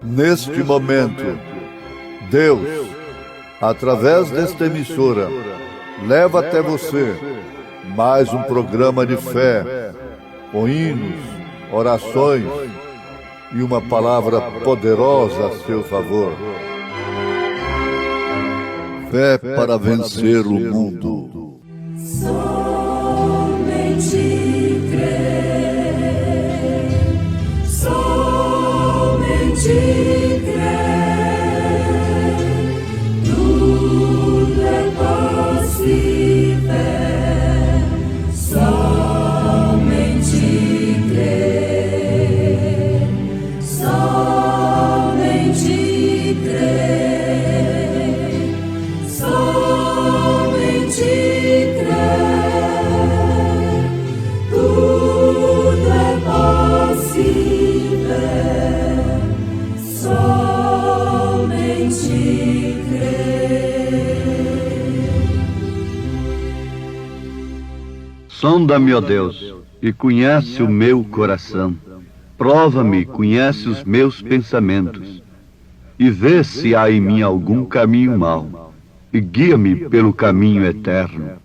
Neste momento, Deus, através desta emissora, leva até você mais um programa de fé, com hinos, orações e uma palavra poderosa a seu favor. Fé para vencer o mundo. Somente crer, somente crer, tudo é possível. Somente crer, somente crer, somente crer, tudo é possível. Somente crer. Sonda-me, ó Deus, e conhece o meu coração. Prova-me, conhece os meus pensamentos. E vê se há em mim algum caminho mau. E guia-me pelo caminho eterno.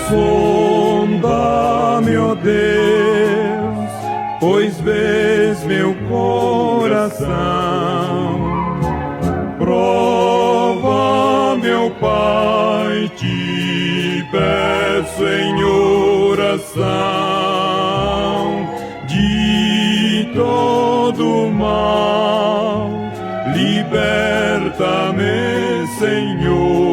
Sonda-me, ó Deus, pois vês meu coração. Prova, meu Pai, te peço em oração. De todo mal, liberta-me, Senhor.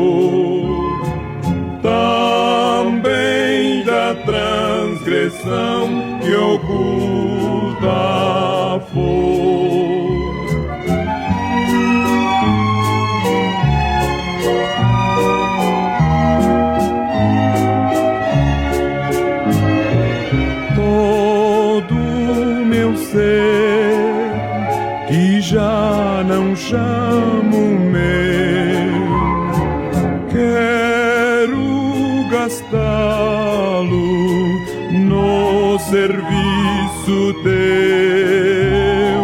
Também da transgressão que oculta for. Todo meu ser que já não chamo meu, quero gastá-lo no serviço teu.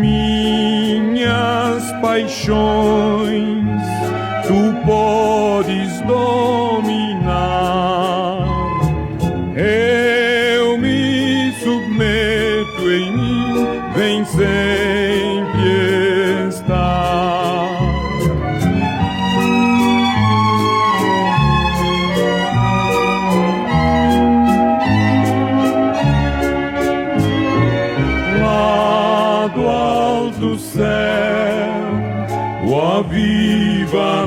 Minhas paixões tu podes dominar. Eu me submeto, em mim vem sempre estar. Lá do alto céu o avivamento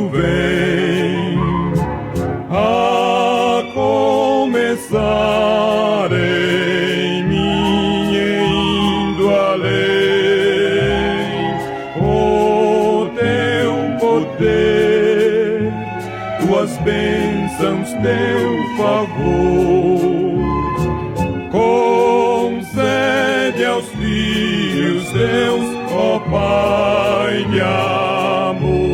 vem, a começar em mim e indo além. O teu poder, tuas bênçãos, teu favor, concede aos filhos teus, ó Pai de amor.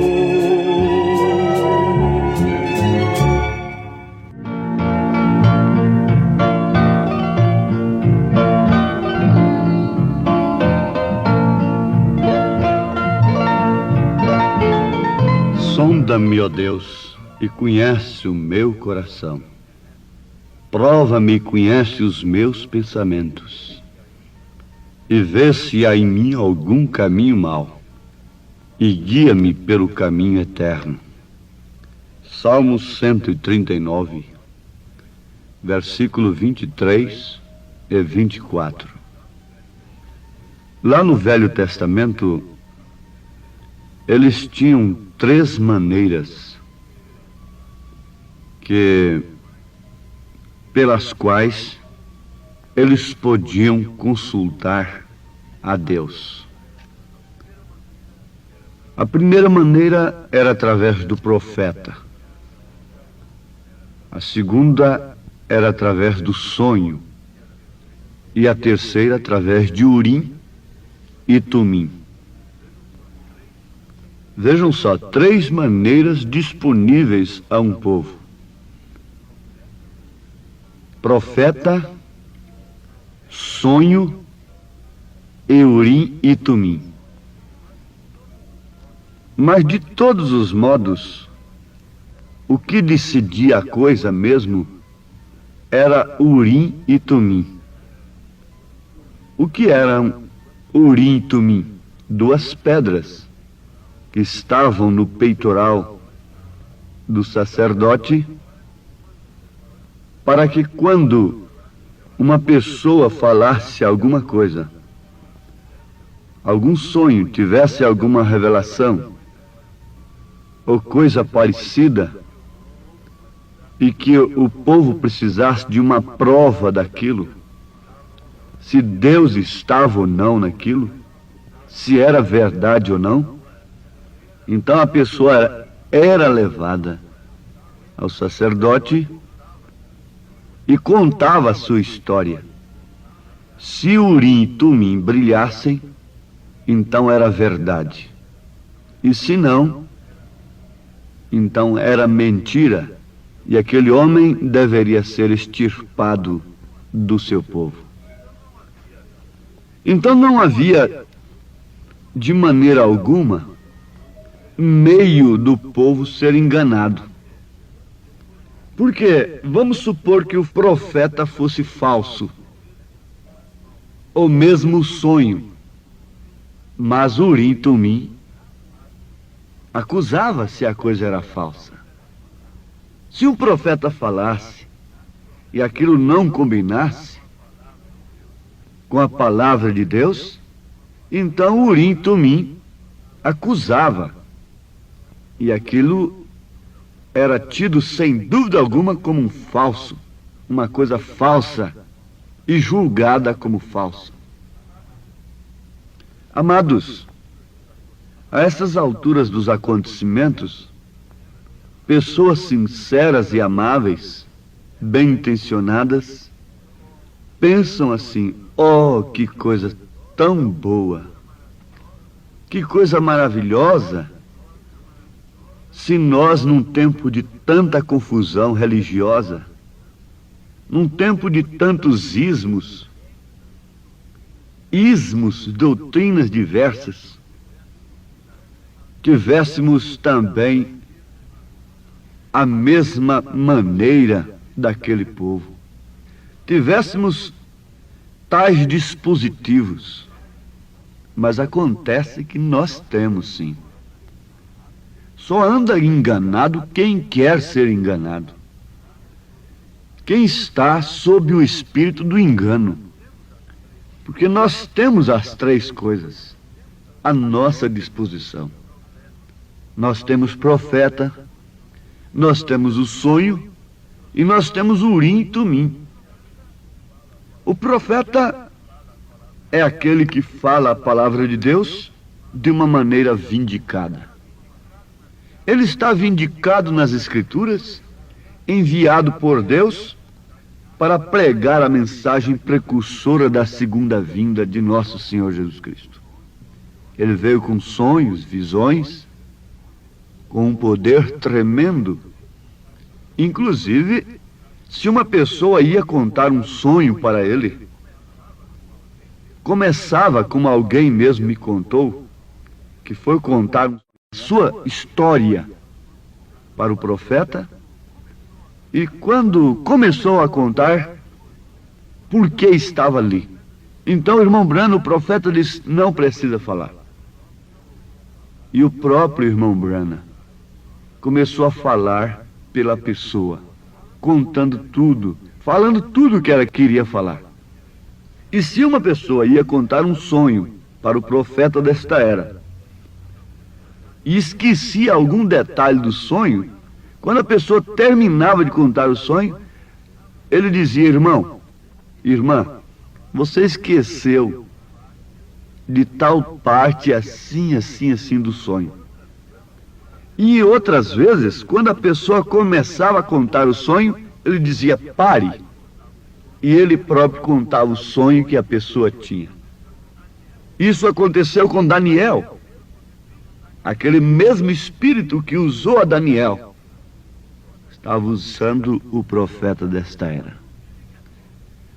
Sonda-me, ó Deus, e conhece o meu coração. Prova-me e conhece os meus pensamentos. E vê se há em mim algum caminho mau. E guia-me pelo caminho eterno. Salmo 139, versículo 23 e 24. Lá no Velho Testamento, eles tinham 3 maneiras pelas quais eles podiam consultar a Deus. A primeira maneira era através do profeta. A segunda era através do sonho. E a terceira através de Urim e Tumim. Vejam só, 3 maneiras disponíveis a um povo: profeta, sonho e Urim e Tumim. Mas de todos os modos, o que decidia a coisa mesmo era Urim e Tumim. O que eram Urim e Tumim? 2 pedras que estavam no peitoral do sacerdote, para que quando uma pessoa falasse alguma coisa, algum sonho, tivesse alguma revelação ou coisa parecida, e que o povo precisasse de uma prova daquilo, se Deus estava ou não naquilo, se era verdade ou não, então a pessoa era levada ao sacerdote e contava a sua história. Se Urim e Tumim brilhassem, então era verdade. E se não, então era mentira, e aquele homem deveria ser extirpado do seu povo. Então não havia, de maneira alguma, meio do povo ser enganado. Porque vamos supor que o profeta fosse falso, ou mesmo o sonho, mas Urim e Tumim acusava se a coisa era falsa. Se um profeta falasse e aquilo não combinasse com a palavra de Deus, então Urim e Tumim acusava, e aquilo era tido sem dúvida alguma como um falso, uma coisa falsa e julgada como falsa. Amados, a essas alturas dos acontecimentos, pessoas sinceras e amáveis, bem intencionadas, pensam assim: oh, que coisa tão boa, que coisa maravilhosa, se nós, num tempo de tanta confusão religiosa, num tempo de tantos ismos, doutrinas diversas, tivéssemos também a mesma maneira daquele povo, tivéssemos tais dispositivos. Mas acontece que nós temos sim. Só anda enganado quem quer ser enganado, quem está sob o espírito do engano. Porque nós temos as 3 coisas à nossa disposição. Nós temos profeta, nós temos o sonho e nós temos o Urim e Tumim. O profeta é aquele que fala a palavra de Deus de uma maneira vindicada. Ele está vindicado nas Escrituras, enviado por Deus para pregar a mensagem precursora da segunda vinda de nosso Senhor Jesus Cristo. Ele veio com sonhos, visões, com um poder tremendo. Inclusive, se uma pessoa ia contar um sonho para ele, começava, como alguém mesmo me contou, que foi contar sua história para o profeta, e quando começou a contar, por que estava ali. Então o irmão Branham, o profeta, disse: não precisa falar. E o próprio irmão Branham começou a falar pela pessoa, contando tudo, falando tudo que ela queria falar. E se uma pessoa ia contar um sonho para o profeta desta era, e esquecia algum detalhe do sonho, quando a pessoa terminava de contar o sonho, ele dizia: irmão, irmã, você esqueceu de tal parte assim, assim, assim do sonho. E outras vezes, quando a pessoa começava a contar o sonho, ele dizia: pare. E ele próprio contava o sonho que a pessoa tinha. Isso aconteceu com Daniel. Aquele mesmo espírito que usou a Daniel estava usando o profeta desta era.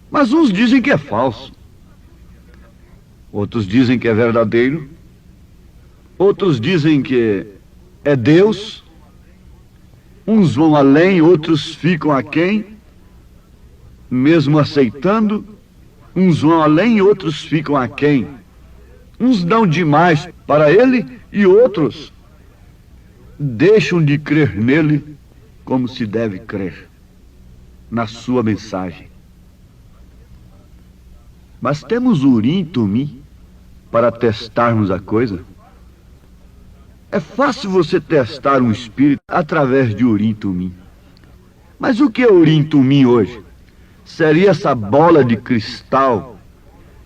Mas uns dizem que é falso. Outros dizem que é verdadeiro. Outros dizem que é Deus. Uns vão além, outros ficam aquém, mesmo aceitando. Uns vão além, outros ficam aquém. Uns dão demais para ele e outros deixam de crer nele como se deve crer, na sua mensagem. Mas temos Urim e Tumim para testarmos a coisa? É fácil você testar um espírito através de Urim e Tumim. Mas o que é Urim e Tumim hoje? Seria essa bola de cristal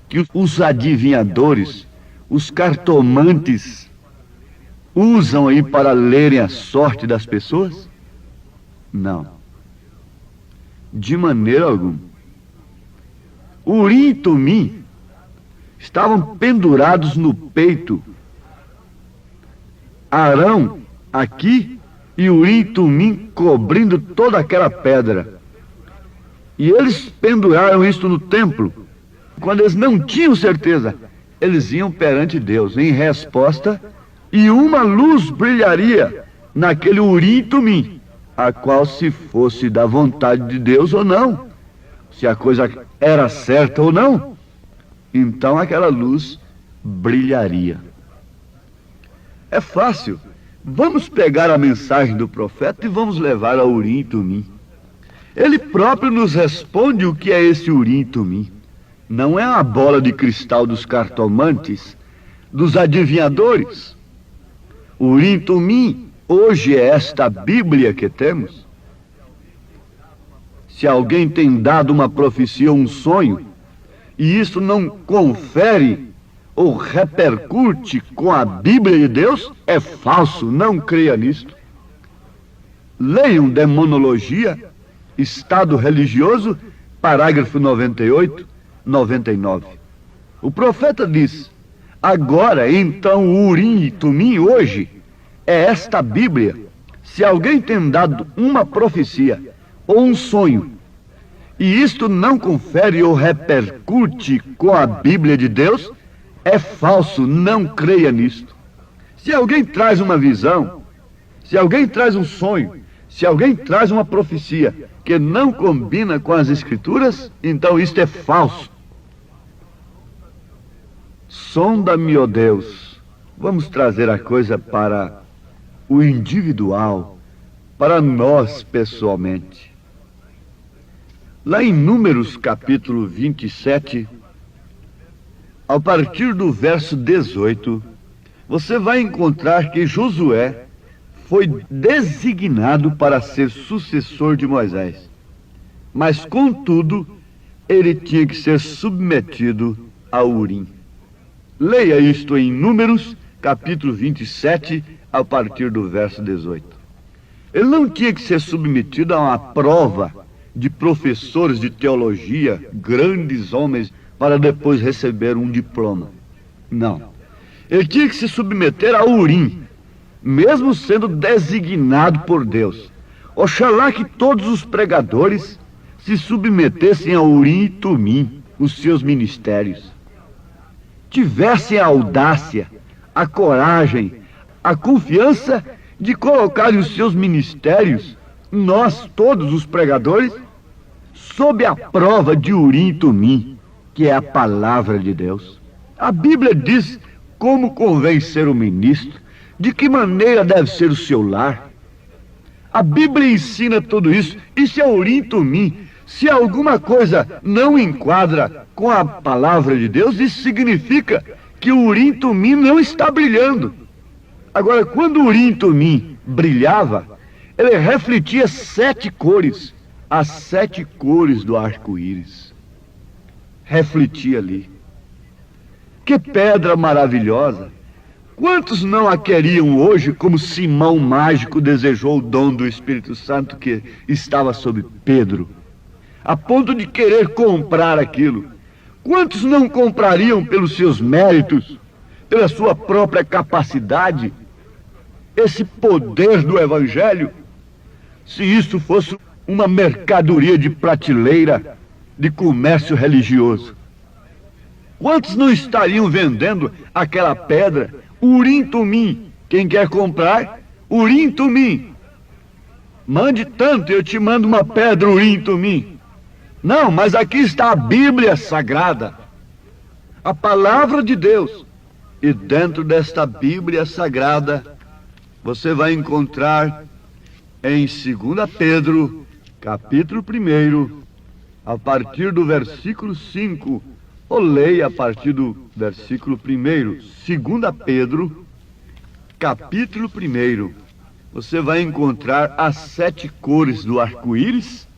que os adivinhadores, os cartomantes, usam aí para lerem a sorte das pessoas? Não. De maneira alguma. Urim e Tumim estavam pendurados no peito. Arão aqui e Urim e Tumim cobrindo toda aquela pedra. E eles penduraram isso no templo. Quando eles não tinham certeza, eles iam perante Deus em resposta, e uma luz brilharia naquele Urim e Tumim, a qual, se fosse da vontade de Deus ou não, se a coisa era certa ou não, então aquela luz brilharia. É fácil. Vamos pegar a mensagem do profeta e vamos levar a Urim e Tumim. Ele próprio nos responde o que é esse Urim e Tumim. Não é a bola de cristal dos cartomantes, dos adivinhadores. Urim e Tumim hoje é esta Bíblia que temos. Se alguém tem dado uma profecia ou um sonho, e isso não confere ou repercute com a Bíblia de Deus, é falso, não creia nisto. Leiam Demonologia, Estado Religioso, parágrafo 98, 99. O profeta diz: agora, então, o Urim e Tumim hoje é esta Bíblia. Se alguém tem dado uma profecia ou um sonho, e isto não confere ou repercute com a Bíblia de Deus, é falso, não creia nisto. Se alguém traz uma visão, se alguém traz um sonho, se alguém traz uma profecia que não combina com as Escrituras, então isto é falso. Sonda-me, ó Deus. Vamos trazer a coisa para o individual, para nós pessoalmente. Lá em Números capítulo 27, a partir do verso 18, você vai encontrar que Josué foi designado para ser sucessor de Moisés. Mas, contudo, ele tinha que ser submetido a Urim. Leia isto em Números, capítulo 27, a partir do verso 18. Ele não tinha que ser submetido a uma prova de professores de teologia, grandes homens, para depois receber um diploma. Não. Ele tinha que se submeter a Urim, mesmo sendo designado por Deus. Oxalá que todos os pregadores se submetessem a Urim e Tumim, os seus ministérios. Tivessem a audácia, a coragem, a confiança de colocarem os seus ministérios, nós, todos os pregadores, sob a prova de Urim e Tumim, que é a palavra de Deus. A Bíblia diz como convém ser o ministro, de que maneira deve ser o seu lar. A Bíblia ensina tudo isso. Isso é Urim e Tumim. Se alguma coisa não enquadra com a palavra de Deus, isso significa que o Urim e Tumim não está brilhando. Agora, quando o Urim Tumim brilhava, ele refletia 7 cores, as 7 cores do arco-íris. Refletia ali. Que pedra maravilhosa! Quantos não a queriam hoje, como Simão Mágico desejou o dom do Espírito Santo que estava sobre Pedro, a ponto de querer comprar aquilo? Quantos não comprariam pelos seus méritos, pela sua própria capacidade, esse poder do Evangelho, se isso fosse uma mercadoria de prateleira, de comércio religioso? Quantos não estariam vendendo aquela pedra, Urim Tumim? Quem quer comprar? Urim Tumim. Mande tanto, eu te mando uma pedra Urim Tumim. Não, mas aqui está a Bíblia Sagrada, a Palavra de Deus. E dentro desta Bíblia Sagrada, você vai encontrar em 2 Pedro, capítulo 1, a partir do versículo 5, ou leia a partir do versículo 1, 2 Pedro, capítulo 1, você vai encontrar as 7 cores do arco-íris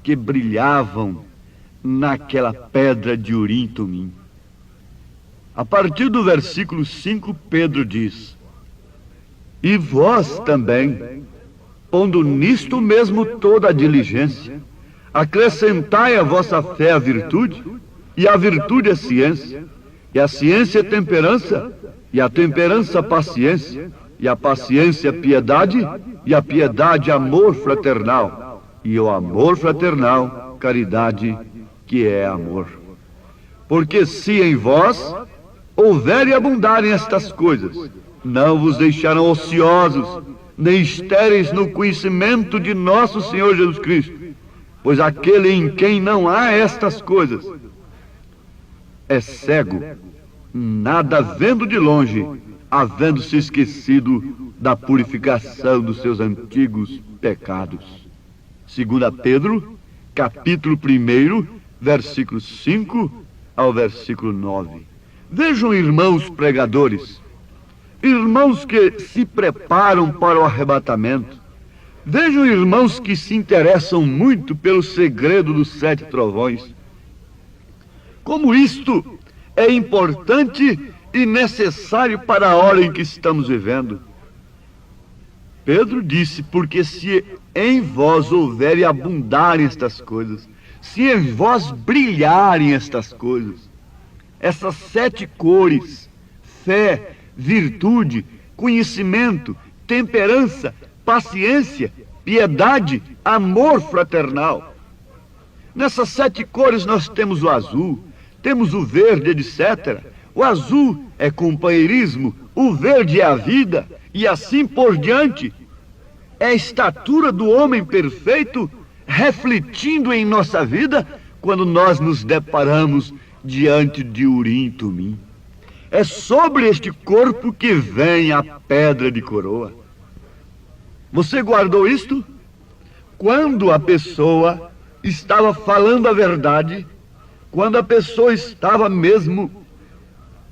que brilhavam naquela pedra de Urim Tumim. A partir do versículo 5, Pedro diz: e vós também, pondo nisto mesmo toda a diligência, acrescentai à vossa fé a virtude, e a virtude a ciência, e a ciência a temperança, e a temperança a paciência, e a paciência a piedade, e a piedade amor fraternal, e o amor fraternal caridade, que é amor. Porque se em vós houverem e abundarem estas coisas, não vos deixarão ociosos, nem estéreis no conhecimento de nosso Senhor Jesus Cristo, pois aquele em quem não há estas coisas é cego, nada vendo de longe, havendo se esquecido da purificação dos seus antigos pecados. 2 Pedro, capítulo 1, versículo 5 ao versículo 9. Vejam, irmãos pregadores, irmãos que se preparam para o arrebatamento, vejam, irmãos que se interessam muito pelo segredo dos 7 trovões, como isto é importante e necessário para a hora em que estamos vivendo. Pedro disse: porque se em vós houver e abundarem estas coisas, se em vós brilharem estas coisas, essas 7 cores, fé, virtude, conhecimento, temperança, paciência, piedade, amor fraternal. Nessas 7 cores nós temos o azul, temos o verde, etc. O azul é companheirismo, o verde é a vida, e assim por diante. É a estatura do homem perfeito refletindo em nossa vida quando nós nos deparamos diante de Urim Tumim. É sobre este corpo que vem a pedra de coroa. Você guardou isto? Quando a pessoa estava falando a verdade, quando a pessoa estava mesmo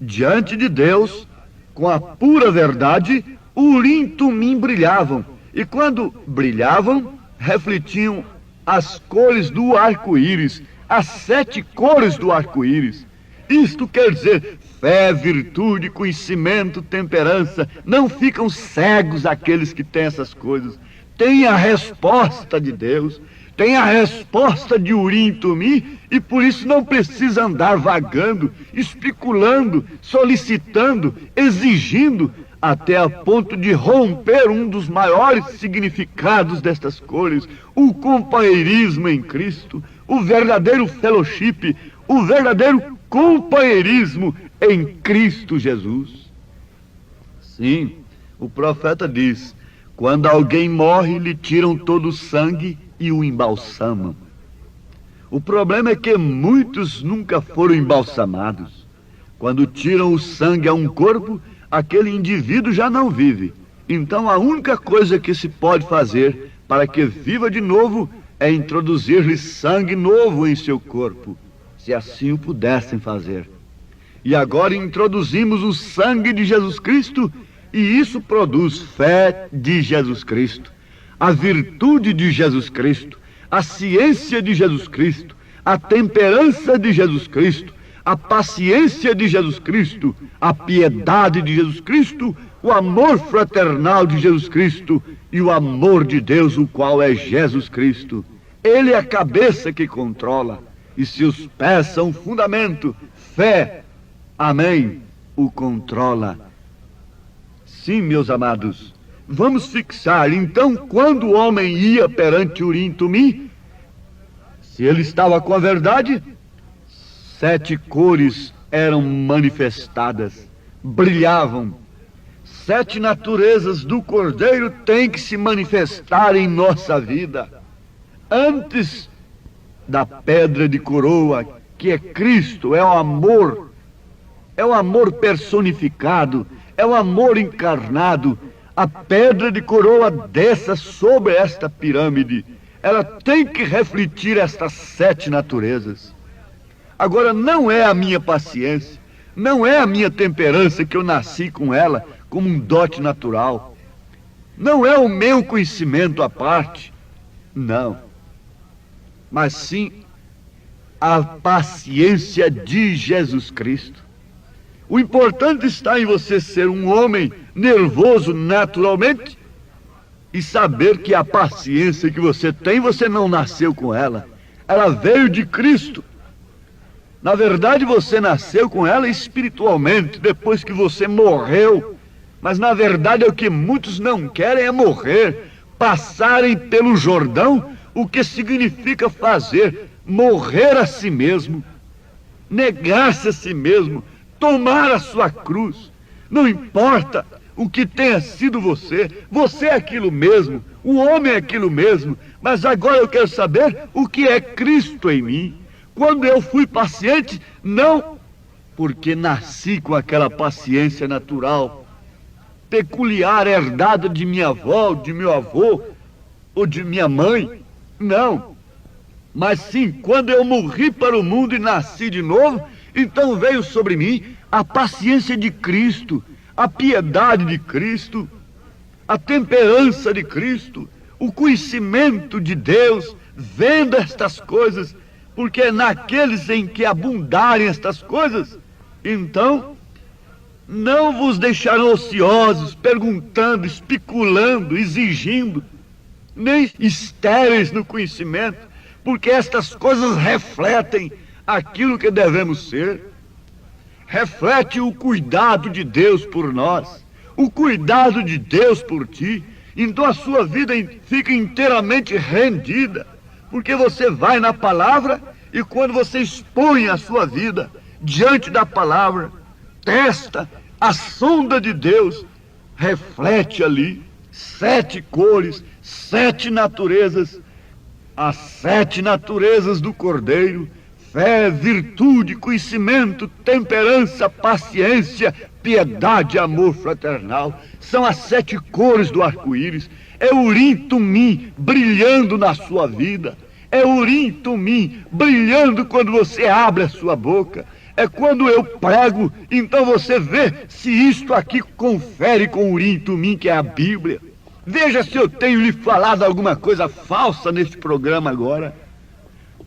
diante de Deus, com a pura verdade, o Urim Tumim brilhavam. E quando brilhavam, refletiam as cores do arco-íris, as 7 cores do arco-íris. Isto quer dizer fé, virtude, conhecimento, temperança. Não ficam cegos aqueles que têm essas coisas. Tem a resposta de Deus, tem a resposta de Urim Tumim, e por isso não precisa andar vagando, especulando, solicitando, exigindo, até a ponto de romper um dos maiores significados destas cores, o companheirismo em Cristo, o verdadeiro fellowship, o verdadeiro companheirismo em Cristo Jesus. Sim, o profeta diz: quando alguém morre, lhe tiram todo o sangue e o embalsamam. O problema é que muitos nunca foram embalsamados. Quando tiram o sangue a um corpo, aquele indivíduo já não vive. Então a única coisa que se pode fazer para que viva de novo é introduzir-lhe sangue novo em seu corpo, se assim o pudessem fazer. E agora introduzimos o sangue de Jesus Cristo E isso produz fé de Jesus Cristo, a virtude de Jesus Cristo, a ciência de Jesus Cristo, a temperança de Jesus Cristo, a paciência de Jesus Cristo, a piedade de Jesus Cristo, o amor fraternal de Jesus Cristo e o amor de Deus, o qual é Jesus Cristo. Ele é a cabeça que controla, e seus pés são o fundamento. Fé, amém, o controla. Sim, meus amados, vamos fixar, então, quando o homem ia perante Urim e Tumim, se ele estava com a verdade, 7 cores eram manifestadas, brilhavam. 7 naturezas do Cordeiro têm que se manifestar em nossa vida. Antes da pedra de coroa, que é Cristo, é o amor personificado, é o amor encarnado. A pedra de coroa desça sobre esta pirâmide. Ela tem que refletir estas 7 naturezas. Agora, não é a minha paciência, não é a minha temperança que eu nasci com ela, como um dote natural. Não é o meu conhecimento à parte, não. Mas sim a paciência de Jesus Cristo. O importante está em você ser um homem nervoso naturalmente e saber que a paciência que você tem, você não nasceu com ela. Ela veio de Cristo. Na verdade, você nasceu com ela espiritualmente, depois que você morreu. Mas na verdade o que muitos não querem é morrer, passarem pelo Jordão, o que significa fazer, morrer a si mesmo, negar-se a si mesmo, tomar a sua cruz. Não importa o que tenha sido você é aquilo mesmo, o homem é aquilo mesmo, mas agora eu quero saber o que é Cristo em mim. Quando eu fui paciente, não porque nasci com aquela paciência natural, peculiar, herdada de minha avó, de meu avô, ou de minha mãe, não. Mas sim, quando eu morri para o mundo e nasci de novo, então veio sobre mim a paciência de Cristo, a piedade de Cristo, a temperança de Cristo, o conhecimento de Deus, vendo estas coisas, porque naqueles em que abundarem estas coisas, então não vos deixarão ociosos, perguntando, especulando, exigindo, nem estéreis no conhecimento, porque estas coisas refletem aquilo que devemos ser. Reflete o cuidado de Deus por nós, o cuidado de Deus por ti. Então a sua vida fica inteiramente rendida, porque você vai na palavra e quando você expõe a sua vida diante da palavra, testa a sonda de Deus, reflete ali 7 cores, 7 naturezas, as 7 naturezas do Cordeiro: fé, virtude, conhecimento, temperança, paciência, piedade, amor fraternal. São as 7 cores do arco-íris. É Urim Tumim brilhando na sua vida. É Urim Tumim brilhando quando você abre a sua boca. É quando eu prego, então você vê se isto aqui confere com Urim Tumim, que é a Bíblia. Veja se eu tenho lhe falado alguma coisa falsa neste programa agora.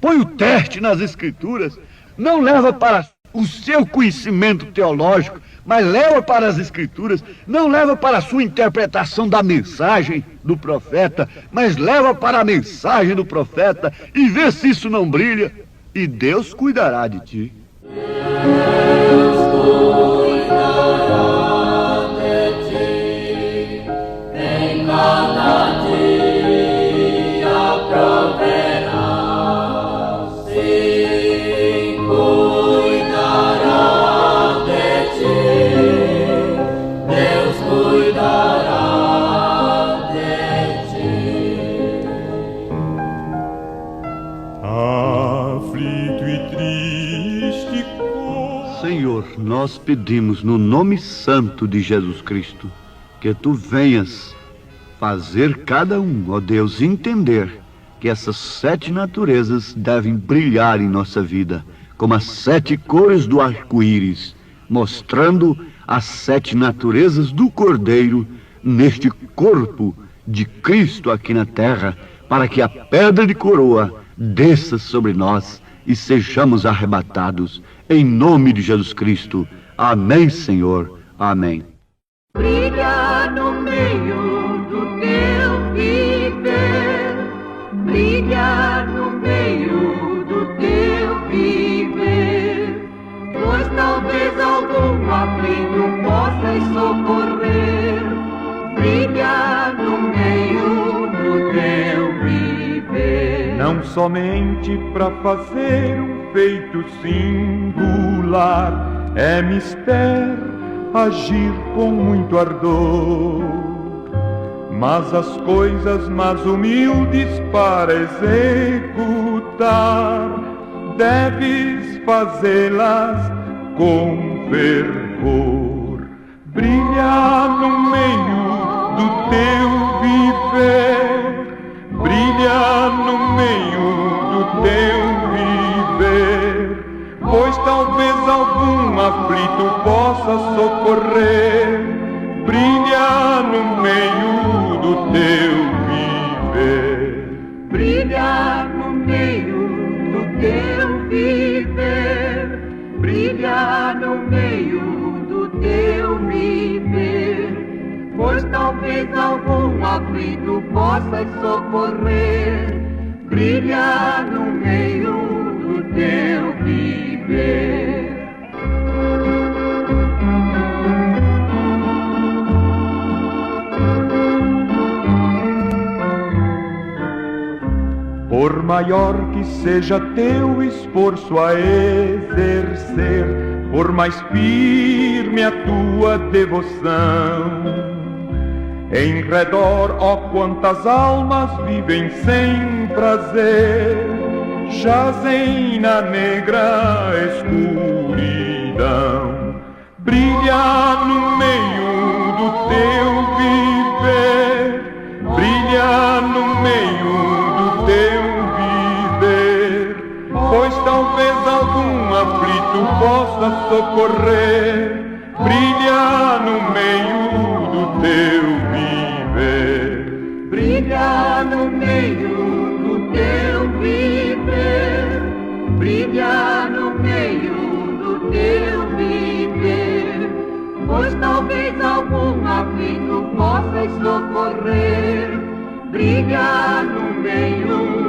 Põe o teste nas Escrituras. Não leva para o seu conhecimento teológico, mas leva para as Escrituras. Não leva para a sua interpretação da mensagem do profeta, mas leva para a mensagem do profeta e vê se isso não brilha. E Deus cuidará de ti. Deus cuidará de ti, em cada dia proverá, sim, cuidará de ti, Deus cuidará de ti. Aflito e triste, Senhor, nós pedimos no nome santo de Jesus Cristo que Tu venhas fazer cada um, ó Deus, entender que essas 7 naturezas devem brilhar em nossa vida, como as 7 cores do arco-íris, mostrando as 7 naturezas do Cordeiro neste corpo de Cristo aqui na terra, para que a pedra de coroa desça sobre nós e sejamos arrebatados. Em nome de Jesus Cristo. Amém, Senhor. Amém. Brilha no meio do teu viver, brilha no meio do teu viver, pois talvez algum aflito possas socorrer. Brilha no meio do teu viver. Não somente para fazer um feito singular, é mister agir com muito ardor, mas as coisas mais humildes para executar, deves fazê-las com fervor. Brilha no meio do teu viver, brilha no meio do teu viver, pois talvez algum aflito possa socorrer. Brilha no meio do teu viver, Brilha no meio do teu viver, brilha no meio do teu viver, pois talvez algum aflito possa socorrer. Brilha no meio do teu viver. por maior que seja teu esforço a exercer, por mais firme a tua devoção, em redor, ó quantas almas vivem sem prazer, jazem na negra escuridão. Brilha no meio do teu viver, brilha no meio do teu viver, pois talvez algum aflito possa socorrer. Brilha no meio do teu viver, Brilha no meio do teu viver, brilha no meio do teu viver, pois talvez algum aflito possas socorrer. Brilha no meio